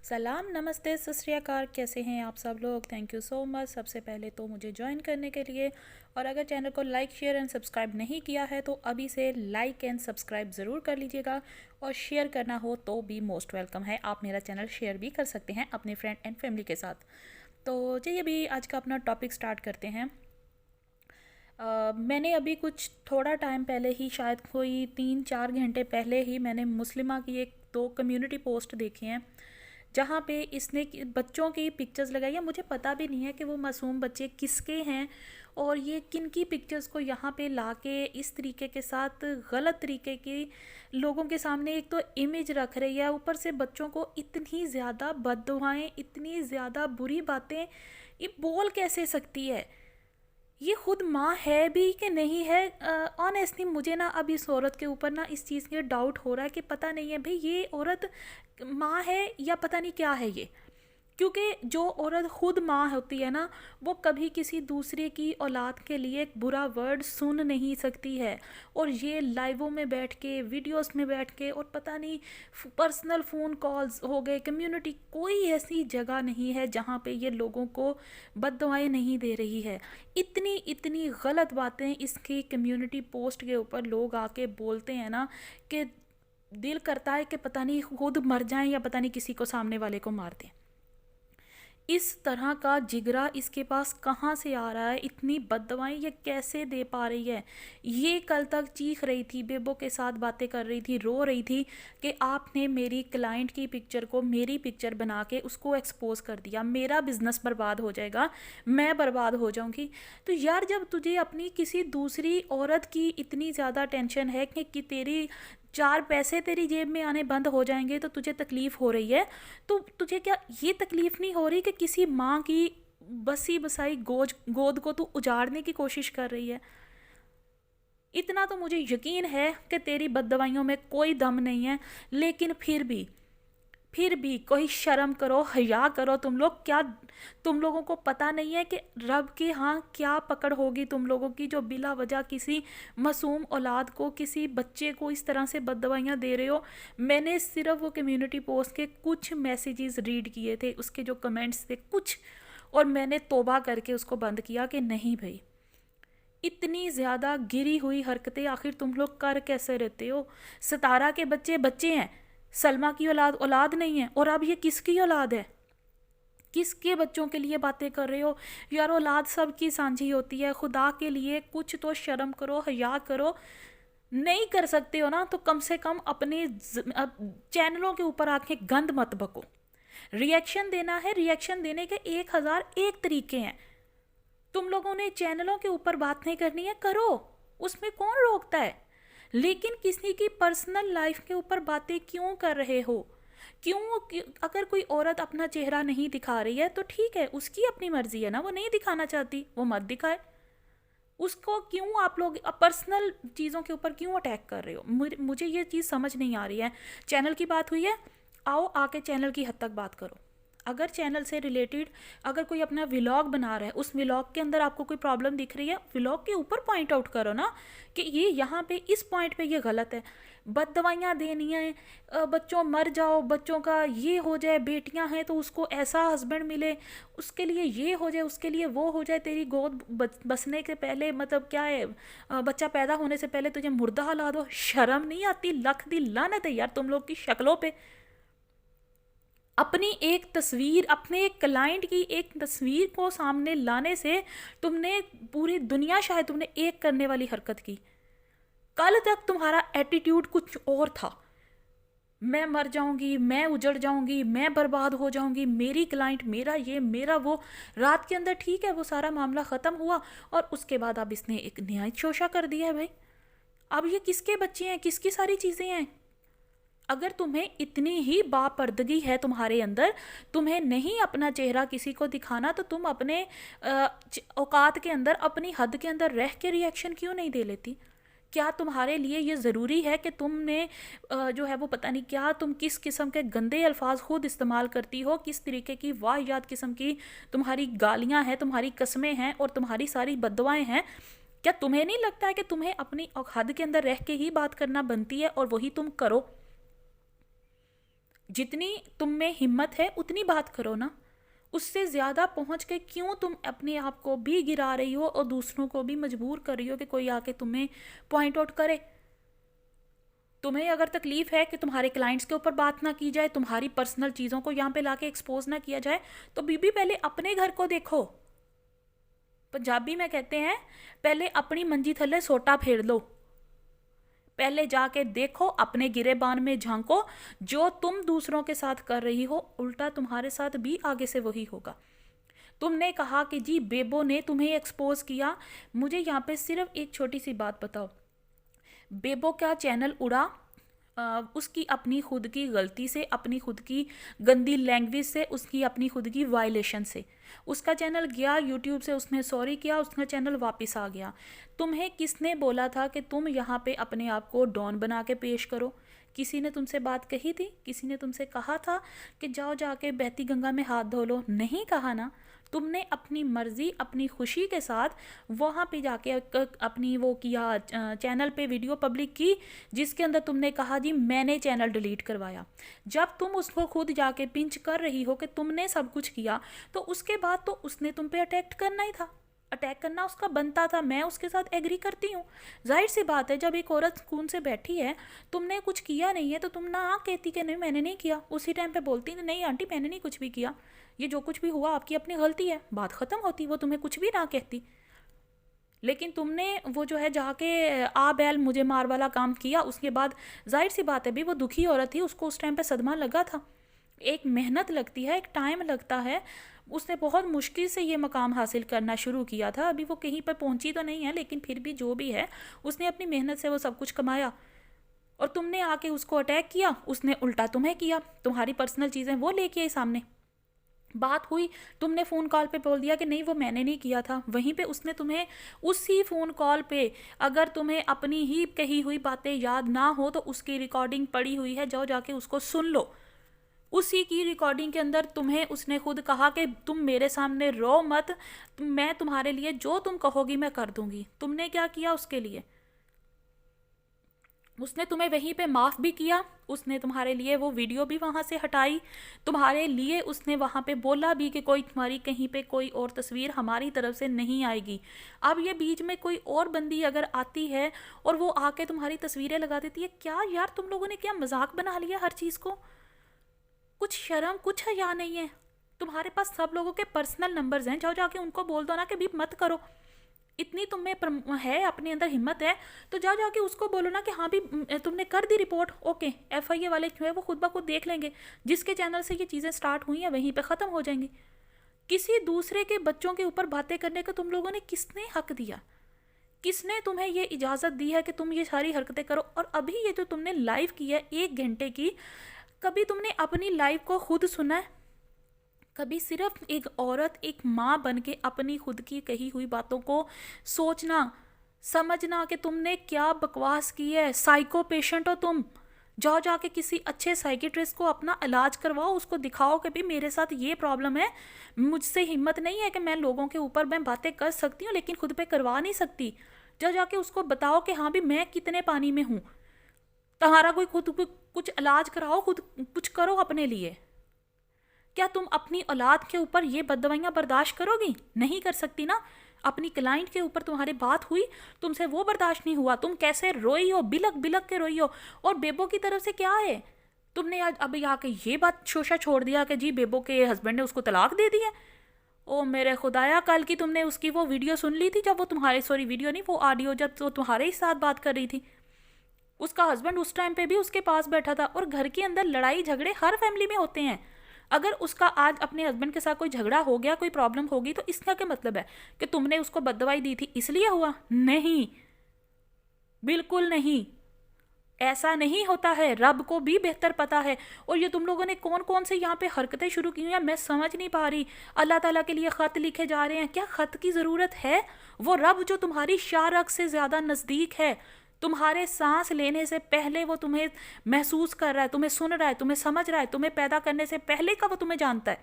सलाम, नमस्ते, सत श्री अकाल। कैसे हैं आप सब लोग? थैंक यू सो मच सबसे पहले तो मुझे ज्वाइन करने के लिए। और अगर चैनल को लाइक शेयर एंड सब्सक्राइब नहीं किया है तो अभी से लाइक एंड सब्सक्राइब ज़रूर कर लीजिएगा। और शेयर करना हो तो भी मोस्ट वेलकम है। आप मेरा चैनल शेयर भी कर सकते हैं अपने फ्रेंड एंड फैमिली के साथ। तो चलिए अभी आज का अपना टॉपिक स्टार्ट करते हैं। मैंने अभी कुछ थोड़ा टाइम पहले ही, शायद कोई 3-4 घंटे पहले ही, मैंने मुस्लिमा की एक दो कम्युनिटी पोस्ट देखी हैं जहाँ पे इसने बच्चों की पिक्चर्स लगाई है। मुझे पता भी नहीं है कि वो मासूम बच्चे किसके हैं और ये किन की पिक्चर्स को यहाँ पे लाके इस तरीके के साथ गलत तरीके की लोगों के सामने एक तो इमेज रख रही है, ऊपर से बच्चों को इतनी ज़्यादा बद्दुआएं, इतनी ज़्यादा बुरी बातें ये बोल कैसे सकती है। ये खुद माँ है भी कि नहीं है। ऑनेस्टली मुझे ना अब इस औरत के ऊपर ना इस चीज़ के डाउट हो रहा है कि पता नहीं है भाई ये औरत माँ है या पता नहीं क्या है ये। क्योंकि जो औरत खुद माँ होती है ना, वो कभी किसी दूसरे की औलाद के लिए एक बुरा वर्ड सुन नहीं सकती है। और ये लाइवों में बैठ के, वीडियोस में बैठ के, और पता नहीं पर्सनल फ़ोन कॉल्स हो गए, कम्युनिटी, कोई ऐसी जगह नहीं है जहाँ पे ये लोगों को बद्दुआएं नहीं दे रही है। इतनी इतनी गलत बातें इसकी कम्युनिटी पोस्ट के ऊपर लोग आके बोलते हैं ना कि दिल करता है कि पता नहीं खुद मर जाएं या पता नहीं किसी को सामने वाले को मार दें। इस तरह का जिगरा इसके पास कहाँ से आ रहा है? इतनी बददुआएं ये कैसे दे पा रही है? ये कल तक चीख रही थी, बेबो के साथ बातें कर रही थी, रो रही थी कि आपने मेरी क्लाइंट की पिक्चर को मेरी पिक्चर बना के उसको एक्सपोज कर दिया, मेरा बिजनेस बर्बाद हो जाएगा, मैं बर्बाद हो जाऊंगी। तो यार, जब तुझे अपनी किसी दूसरी औरत की इतनी ज़्यादा टेंशन है कि तेरी चार पैसे तेरी जेब में आने बंद हो जाएंगे तो तुझे तकलीफ़ हो रही है, तो तुझे क्या ये तकलीफ़ नहीं हो रही कि किसी माँ की बसी बसाई गोद को तू उजाड़ने की कोशिश कर रही है? इतना तो मुझे यकीन है कि तेरी बददवाइयों में कोई दम नहीं है। लेकिन फिर भी कोई शर्म करो, हया करो। तुम लोग क्या, तुम लोगों को पता नहीं है कि रब के यहाँ क्या पकड़ होगी तुम लोगों की, जो बिला वजह किसी मासूम औलाद को, किसी बच्चे को इस तरह से बददवाइयाँ दे रहे हो। मैंने सिर्फ वो कम्युनिटी पोस्ट के कुछ मैसेजेस रीड किए थे, उसके जो कमेंट्स थे कुछ, और मैंने तौबा करके उसको बंद किया कि नहीं भाई, इतनी ज़्यादा गिरी हुई हरकतें आखिर तुम लोग कर कैसे रहते हो? सितारा के बच्चे बच्चे हैं, सलमा की औलाद औलाद नहीं है। और अब ये किसकी औलाद है? किसके बच्चों के लिए बातें कर रहे हो यार? औलाद सबकी साझी होती है। खुदा के लिए कुछ तो शर्म करो, हया करो। नहीं कर सकते हो ना तो कम से कम अपने चैनलों के ऊपर आके गंद मत बको। रिएक्शन देना है, रिएक्शन देने के 1001 तरीके हैं। तुम लोगों ने चैनलों के ऊपर बात नहीं करनी है, करो, उसमें कौन रोकता है। लेकिन किसी की पर्सनल लाइफ के ऊपर बातें क्यों कर रहे हो? अगर कोई औरत अपना चेहरा नहीं दिखा रही है तो ठीक है, उसकी अपनी मर्जी है ना, वो नहीं दिखाना चाहती, वो मत दिखाए। उसको क्यों आप लोग पर्सनल चीज़ों के ऊपर क्यों अटैक कर रहे हो? मुझे ये चीज़ समझ नहीं आ रही है। चैनल की बात हुई है, आओ आके चैनल की हद तक बात करो। अगर चैनल से रिलेटेड अगर कोई अपना व्लॉग बना रहा है, उस व्लॉग के अंदर आपको कोई प्रॉब्लम दिख रही है, व्लॉग के ऊपर पॉइंट आउट करो ना कि ये यहाँ पे इस पॉइंट पे ये गलत है। बददवाइयाँ देनी है, बच्चों मर जाओ, बच्चों का ये हो जाए, बेटियाँ हैं तो उसको ऐसा हस्बैंड मिले, उसके लिए ये हो जाए, उसके लिए वो हो जाए, तेरी गोद बसने के पहले, मतलब क्या है, बच्चा पैदा होने से पहले तुझे मुर्दा हला दो। शर्म नहीं आती? लख दी लानत है यार तुम लोग की शक्लों पे। अपनी एक तस्वीर, अपने एक क्लाइंट की एक तस्वीर को सामने लाने से तुमने पूरी दुनिया शायद तुमने एक करने वाली हरकत की। कल तक तुम्हारा एटीट्यूड कुछ और था, मैं मर जाऊंगी, मैं उजड़ जाऊंगी, मैं बर्बाद हो जाऊंगी, मेरी क्लाइंट, मेरा ये, मेरा वो। रात के अंदर ठीक है वो सारा मामला ख़त्म हुआ और उसके बाद अब इसने एक न्याय शोषा कर दिया है भाई। अब ये किसके बच्चे हैं, किसकी सारी चीज़ें हैं? अगर तुम्हें इतनी ही बापर्दगी है तुम्हारे अंदर, तुम्हें नहीं अपना चेहरा किसी को दिखाना, तो तुम अपने औकात के अंदर, अपनी हद के अंदर रह के रिएक्शन क्यों नहीं दे लेती? क्या तुम्हारे लिए ये ज़रूरी है कि तुमने जो है वो पता नहीं क्या, तुम किस किस्म के गंदे अल्फाज खुद इस्तेमाल करती हो, किस तरीके की वाहियात किस्म की तुम्हारी गालियाँ हैं, तुम्हारी कस्में हैं और तुम्हारी सारी बद्दुआएं हैं? क्या तुम्हें नहीं लगता है कि तुम्हें अपनी हद के अंदर रह के ही बात करना बनती है और वही तुम करो? जितनी तुम में हिम्मत है उतनी बात करो ना। उससे ज़्यादा पहुंच के क्यों तुम अपने आप को भी गिरा रही हो और दूसरों को भी मजबूर कर रही हो कि कोई आके तुम्हें पॉइंट आउट करे। तुम्हें अगर तकलीफ है कि तुम्हारे क्लाइंट्स के ऊपर बात ना की जाए, तुम्हारी पर्सनल चीज़ों को यहाँ पे लाके एक्सपोज ना किया जाए, तो बीबी पहले अपने घर को देखो। पंजाबी में कहते हैं पहले अपनी मंजी थल्ले सोटा फेर लो। पहले जाके देखो, अपने गिरेबान में झांको। जो तुम दूसरों के साथ कर रही हो उल्टा तुम्हारे साथ भी आगे से वही होगा। तुमने कहा कि जी बेबो ने तुम्हें एक्सपोज किया। मुझे यहाँ पे सिर्फ एक छोटी सी बात बताओ, बेबो का चैनल उड़ा उसकी अपनी खुद की गलती से, अपनी खुद की गंदी लैंग्वेज से, उसकी अपनी खुद की वायलेशन से। उसका चैनल गया यूट्यूब से, उसने सॉरी किया, उसका चैनल वापस आ गया। तुम्हें किसने बोला था कि तुम यहाँ पे अपने आप को डॉन बना के पेश करो? किसी ने तुमसे बात कही थी? किसी ने तुमसे कहा था कि जाओ जाके बहती गंगा में हाथ धो लो? नहीं कहा ना। तुमने अपनी मर्जी, अपनी खुशी के साथ वहाँ पे जाके अपनी वो किया, चैनल पे वीडियो पब्लिक की जिसके अंदर तुमने कहा जी मैंने चैनल डिलीट करवाया। जब तुम उसको खुद जाके पिंच कर रही हो कि तुमने सब कुछ किया, तो उसके बाद तो उसने तुम पे अटैक करना ही था, अटैक करना उसका बनता था। मैं उसके साथ एग्री करती हूँ। जाहिर सी बात है, जब एक औरत सुकून से बैठी है, तुमने कुछ किया नहीं है, तो तुम ना कहती कि नहीं मैंने नहीं किया, उसी टाइम पे बोलती नहीं आंटी मैंने नहीं कुछ भी किया, ये जो कुछ भी हुआ आपकी अपनी गलती है, बात ख़त्म होती, वो तुम्हें कुछ भी ना कहती। लेकिन तुमने वो जो है जाके आ बैल मुझे मार वाला काम किया। उसके बाद जाहिर सी बात है भी वो दुखी औरत थी, उसको उस टाइम पे सदमा लगा था। एक मेहनत लगती है, एक टाइम लगता है। उसने बहुत मुश्किल से ये मकाम हासिल करना शुरू किया था। अभी वो कहीं पर पहुंची तो नहीं है, लेकिन फिर भी जो भी है उसने अपनी मेहनत से वो सब कुछ कमाया। और तुमने आके उसको अटैक किया, उसने उल्टा तुम्हें किया। तुम्हारी पर्सनल चीज़ें वो लेके आई सामने, बात हुई, तुमने फ़ोन कॉल पे बोल दिया कि नहीं वो मैंने नहीं किया था। वहीं पे उसने तुम्हें उसी फ़ोन कॉल पे, अगर तुम्हें अपनी ही कही हुई बातें याद ना हो तो उसकी रिकॉर्डिंग पड़ी हुई है, जाओ जाके उसको सुन लो। उसी की रिकॉर्डिंग के अंदर तुम्हें उसने खुद कहा कि तुम मेरे सामने रो मत, मैं तुम्हारे लिए जो तुम कहोगी मैं कर दूंगी। तुमने क्या किया उसके लिए? उसने तुम्हें वहीं पे माफ़ भी किया, उसने तुम्हारे लिए वो वीडियो भी वहाँ से हटाई, तुम्हारे लिए उसने वहाँ पे बोला भी कि कोई तुम्हारी कहीं पे कोई और तस्वीर हमारी तरफ से नहीं आएगी। अब ये बीच में कोई और बंदी अगर आती है और वो आके तुम्हारी तस्वीरें लगा देती है, क्या यार तुम लोगों ने क्या मजाक बना लिया हर चीज़ को? कुछ शर्म, कुछ हया नहीं है? तुम्हारे पास सब लोगों के पर्सनल नंबर्स हैं, जाओ जाके उनको बोल दो ना कि भी मत करो। इतनी तुम्हें है, अपने अंदर हिम्मत है, तो जाओ जाके उसको बोलो ना कि हाँ भी तुमने कर दी रिपोर्ट, ओके FIA वाले जो है वो खुद ब खुद देख लेंगे, जिसके चैनल से ये चीज़ें स्टार्ट हुई हैं वहीं पे ख़त्म हो जाएंगी। किसी दूसरे के बच्चों के ऊपर बातें करने का तुम लोगों ने किसने हक दिया? किसने तुम्हें ये इजाज़त दी है कि तुम ये सारी हरकतें करो? और अभी ये जो तुमने लाइव की है 1 घंटे की, कभी तुमने अपनी लाइव को खुद सुना है? कभी सिर्फ एक औरत, एक माँ बन के अपनी खुद की कही हुई बातों को सोचना, समझना कि तुमने क्या बकवास की है? साइको पेशेंट हो तुम। जाओ जाके किसी अच्छे साइकिट्रिस्ट को अपना इलाज करवाओ, उसको दिखाओ कि भी मेरे साथ ये प्रॉब्लम है, मुझसे हिम्मत नहीं है कि मैं लोगों के ऊपर मैं बातें कर सकती हूँ लेकिन खुद पे करवा नहीं सकती। जाओ जाके उसको बताओ कि हाँ भी मैं कितने पानी में हूँ, तुम्हारा कोई खुद कुछ इलाज कराओ, खुद कुछ करो अपने लिए। क्या तुम अपनी औलाद के ऊपर ये बददवाइयाँ बर्दाश्त करोगी? नहीं कर सकती ना। अपनी क्लाइंट के ऊपर तुम्हारी बात हुई, तुमसे वो बर्दाश्त नहीं हुआ, तुम कैसे रोई हो, बिलक बिलक के रोई हो। और बेबो की तरफ से क्या है? तुमने आज अब आके ये बात शोशा छोड़ दिया कि जी बेबो के हस्बैंड ने उसको तलाक दे दी है। ओ मेरे खुदाया, कल की तुमने उसकी वो वीडियो सुन ली थी जब वो तुम्हारे, सॉरी वीडियो नहीं वो ऑडियो, जब वो तुम्हारे ही साथ बात कर रही थी। उसका हस्बैंड उस टाइम पे भी उसके पास बैठा था। और घर के अंदर लड़ाई झगड़े हर फैमिली में होते हैं। अगर उसका आज अपने हस्बैंड के साथ कोई झगड़ा हो गया, कोई प्रॉब्लम होगी, तो इसका क्या मतलब है कि तुमने उसको बददवाई दी थी इसलिए हुआ? नहीं, बिल्कुल नहीं, ऐसा नहीं होता है। रब को भी बेहतर पता है। और ये तुम लोगों ने कौन कौन से यहाँ पे हरकतें शुरू की हुई हैं, मैं समझ नहीं पा रही। अल्लाह ताला के लिए ख़त लिखे जा रहे हैं, क्या ख़त की ज़रूरत है? वो रब जो तुम्हारी शारक से ज़्यादा नज़दीक है, तुम्हारे सांस लेने से पहले वो तुम्हें महसूस कर रहा है, तुम्हें सुन रहा है, तुम्हें समझ रहा है, तुम्हें पैदा करने से पहले का वो तुम्हें जानता है।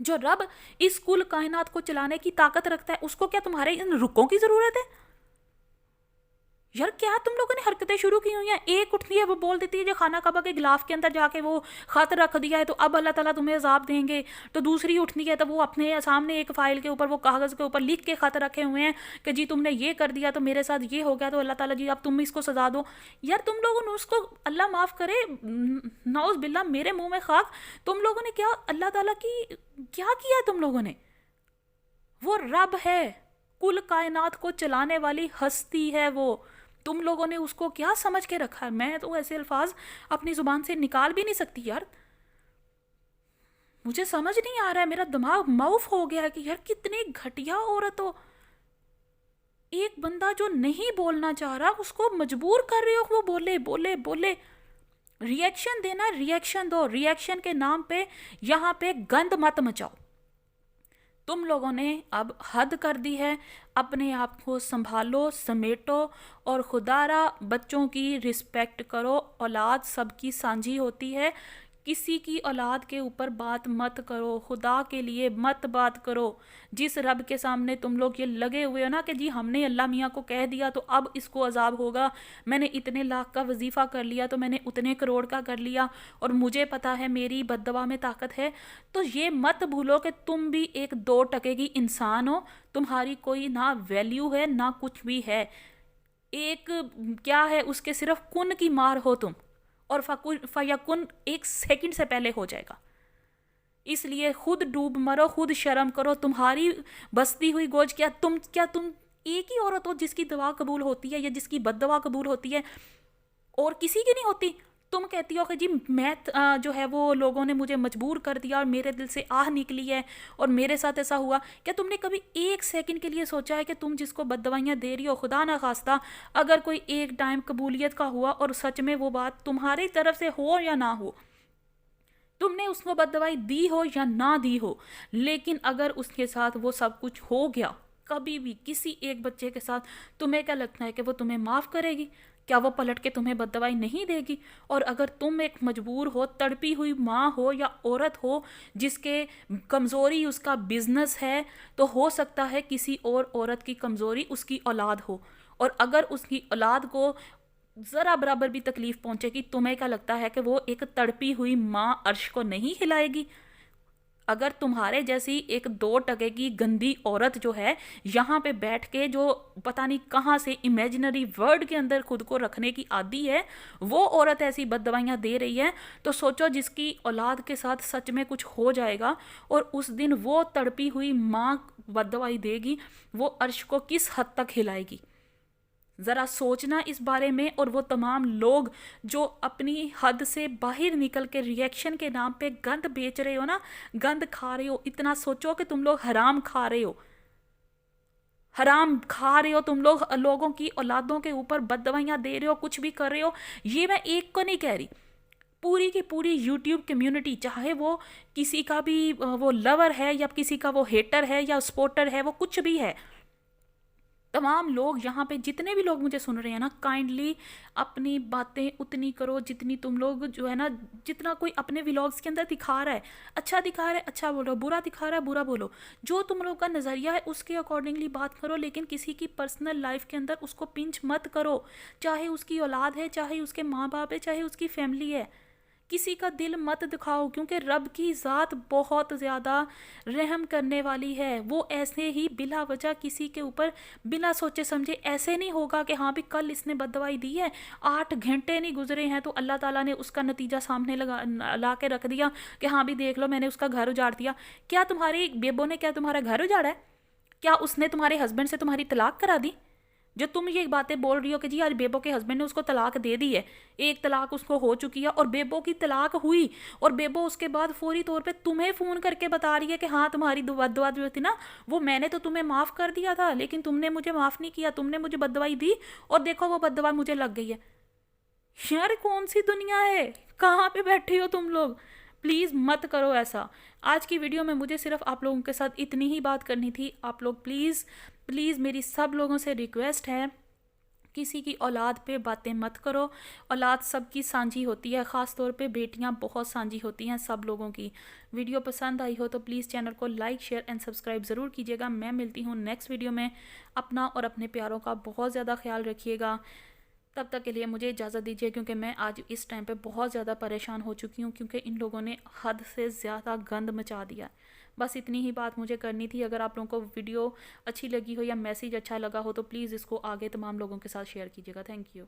जो रब इस कुल कायनात को चलाने की ताकत रखता है, उसको क्या तुम्हारे इन रुकों की ज़रूरत है? यार क्या तुम लोगों ने हरकतें शुरू की हुई हैं। एक उठती है वो बोल देती है जो खाना कबा के गिलाफ के अंदर जाके वो खत रख दिया है तो अब अल्लाह ताला तुम्हें अजाब देंगे। तो दूसरी उठती है तो वो अपने सामने एक फ़ाइल के ऊपर वो कागज़ के ऊपर लिख के खत रखे हुए हैं कि जी तुमने ये कर दिया तो मेरे साथ ये हो गया तो अल्लाह ताला जी अब तुम इसको सजा दो। यार तुम लोगों ने उसको, अल्लाह माफ़ करे, नाउज़ बिल्ला, मेरे मुंह में खाक, तुम लोगों ने क्या अल्लाह ताला की क्या किया तुम लोगों ने। वो रब है, कुल कायनात को चलाने वाली हस्ती है वो। तुम लोगों ने उसको क्या समझ के रखा है। मैं तो ऐसे अल्फाज अपनी ज़ुबान से निकाल भी नहीं सकती यार। मुझे समझ नहीं आ रहा है, मेरा दिमाग माउफ हो गया है कि यार कितनी घटिया औरत हो। एक बंदा जो नहीं बोलना चाह रहा उसको मजबूर कर रहे हो वो बोले बोले बोले। रिएक्शन देना, रिएक्शन दो। रिएक्शन के नाम पे यहाँ पे गंद मत मचाओ। तुम लोगों ने अब हद कर दी है। अपने आप को संभालो, समेटो और खुदारा बच्चों की रिस्पेक्ट करो। औलाद सबकी साझी होती है। किसी की औलाद के ऊपर बात मत करो, खुदा के लिए मत बात करो। जिस रब के सामने तुम लोग ये लगे हुए हो ना कि जी हमने अल्लाह मियाँ को कह दिया तो अब इसको अजाब होगा, मैंने इतने लाख का वजीफ़ा कर लिया तो मैंने उतने करोड़ का कर लिया और मुझे पता है मेरी बद्दुआ में ताकत है। तो ये मत भूलो कि तुम भी एक 2 टके की इंसान हो। तुम्हारी कोई ना वैल्यू है ना कुछ भी है। एक क्या है, उसके सिर्फ कुन की मार हो तुम, और फयकुन 1 सेकंड से पहले हो जाएगा। इसलिए खुद डूब मरो, खुद शर्म करो। तुम्हारी बसती हुई गोज, क्या तुम एक ही औरत हो जिसकी दुआ कबूल होती है या जिसकी बद्दुआ कबूल होती है और किसी की नहीं होती। तुम कहती हो कि जी मैं जो है वो लोगों ने मुझे मजबूर कर दिया और मेरे दिल से आह निकली है और मेरे साथ ऐसा हुआ। क्या तुमने कभी 1 सेकंड के लिए सोचा है कि तुम जिसको बद्दुआइयाँ दे रही हो, खुदा ना खास्ता अगर कोई एक टाइम कबूलियत का हुआ और सच में वो बात तुम्हारी तरफ से हो या ना हो, तुमने उसको बद्दुआई दी हो या ना दी हो, लेकिन अगर उसके साथ वो सब कुछ हो गया कभी भी किसी एक बच्चे के साथ, तुम्हें क्या लगता है कि वो तुम्हें माफ़ करेगी? क्या वो पलट के तुम्हें बद्दुआई नहीं देगी? और अगर तुम एक मजबूर हो, तड़पी हुई माँ हो या औरत हो जिसके कमज़ोरी उसका बिजनेस है, तो हो सकता है किसी और औरत की कमज़ोरी उसकी औलाद हो। और अगर उसकी औलाद को ज़रा बराबर भी तकलीफ़ पहुँचेगी, तुम्हें क्या लगता है कि वो एक तड़पी हुई माँ अर्श को नहीं हिलाएगी? अगर तुम्हारे जैसी एक 2 टके की गंदी औरत जो है यहाँ पे बैठ के जो पता नहीं कहाँ से इमेजिनरी वर्ड के अंदर खुद को रखने की आदी है, वो औरत ऐसी बद्दुआइयाँ दे रही है, तो सोचो जिसकी औलाद के साथ सच में कुछ हो जाएगा और उस दिन वो तड़पी हुई माँ बद्दुआई देगी, वो अर्श को किस हद तक हिलाएगी। ज़रा सोचना इस बारे में। और वो तमाम लोग जो अपनी हद से बाहर निकल के रिएक्शन के नाम पे गंद बेच रहे हो ना, गंद खा रहे हो, इतना सोचो कि तुम लोग हराम खा रहे हो, हराम खा रहे हो तुम लोग, लोगों की औलादों के ऊपर बद्दुआइयाँ दे रहे हो, कुछ भी कर रहे हो। ये मैं एक को नहीं कह रही, पूरी की पूरी यूट्यूब कम्युनिटी, चाहे वो किसी का भी वो लवर है या किसी का वो हेटर है या सपोर्टर है, वो कुछ भी है, तमाम लोग यहाँ पे जितने भी लोग मुझे सुन रहे हैं ना, काइंडली अपनी बातें उतनी करो जितनी तुम लोग जो है ना, जितना कोई अपने व्लॉग्स के अंदर दिखा रहा है, अच्छा दिखा रहा है अच्छा बोलो, बुरा दिखा रहा है बुरा बोलो, जो तुम लोग का नज़रिया है उसके अकॉर्डिंगली बात करो, लेकिन किसी की पर्सनल लाइफ के अंदर उसको पिंच मत करो। चाहे उसकी औलाद है, चाहे उसके माँ बाप है, चाहे उसकी फैमिली है, किसी का दिल मत दिखाओ, क्योंकि रब की ज़ात बहुत ज़्यादा रहम करने वाली है। वो ऐसे ही बिला वजह किसी के ऊपर बिना सोचे समझे ऐसे नहीं होगा कि हाँ भी कल इसने बद्दुआई दी है, 8 घंटे नहीं गुजरे हैं तो अल्लाह ताला ने उसका नतीजा सामने ला के रख दिया कि हाँ भी देख लो मैंने उसका घर उजाड़ दिया। क्या तुम्हारी बेबो ने क्या तुम्हारा घर उजाड़ा है? क्या उसने तुम्हारे हस्बैंड से तुम्हारी तलाक करा दी? जो तुम ये बातें बोल रही हो कि जी आज बेबो के हस्बैंड ने उसको तलाक दे दी है, एक तलाक उसको हो चुकी है और बेबो की तलाक हुई और बेबो उसके बाद फौरी तौर पे तुम्हें फ़ोन करके बता रही है कि हाँ तुम्हारी बद्दुआ जो थी ना वो मैंने तो तुम्हें माफ़ कर दिया था लेकिन तुमने मुझे माफ़ नहीं किया, तुमने मुझे बद्दुआई दी और देखो वो बद्दुआ मुझे लग गई है। यार कौन सी दुनिया है, कहाँ पे बैठे हो तुम लोग? प्लीज़ मत करो ऐसा। आज की वीडियो में मुझे सिर्फ आप लोगों के साथ इतनी ही बात करनी थी। आप लोग प्लीज़ प्लीज़ मेरी सब लोगों से रिक्वेस्ट है किसी की औलाद पे बातें मत करो। औलाद सबकी सांझी होती है, ख़ास तौर पे बेटियां बहुत सांझी होती हैं सब लोगों की। वीडियो पसंद आई हो तो प्लीज़ चैनल को लाइक शेयर एंड सब्सक्राइब ज़रूर कीजिएगा। मैं मिलती हूँ नेक्स्ट वीडियो में। अपना और अपने प्यारों का बहुत ज़्यादा ख्याल रखिएगा। तब तक के लिए मुझे इजाज़त दीजिए, क्योंकि मैं आज इस टाइम पे बहुत ज़्यादा परेशान हो चुकी हूँ, क्योंकि इन लोगों ने हद से ज़्यादा गंद मचा दिया। बस इतनी ही बात मुझे करनी थी। अगर आप लोगों को वीडियो अच्छी लगी हो या मैसेज अच्छा लगा हो तो प्लीज़ इसको आगे तमाम लोगों के साथ शेयर कीजिएगा। Thank you.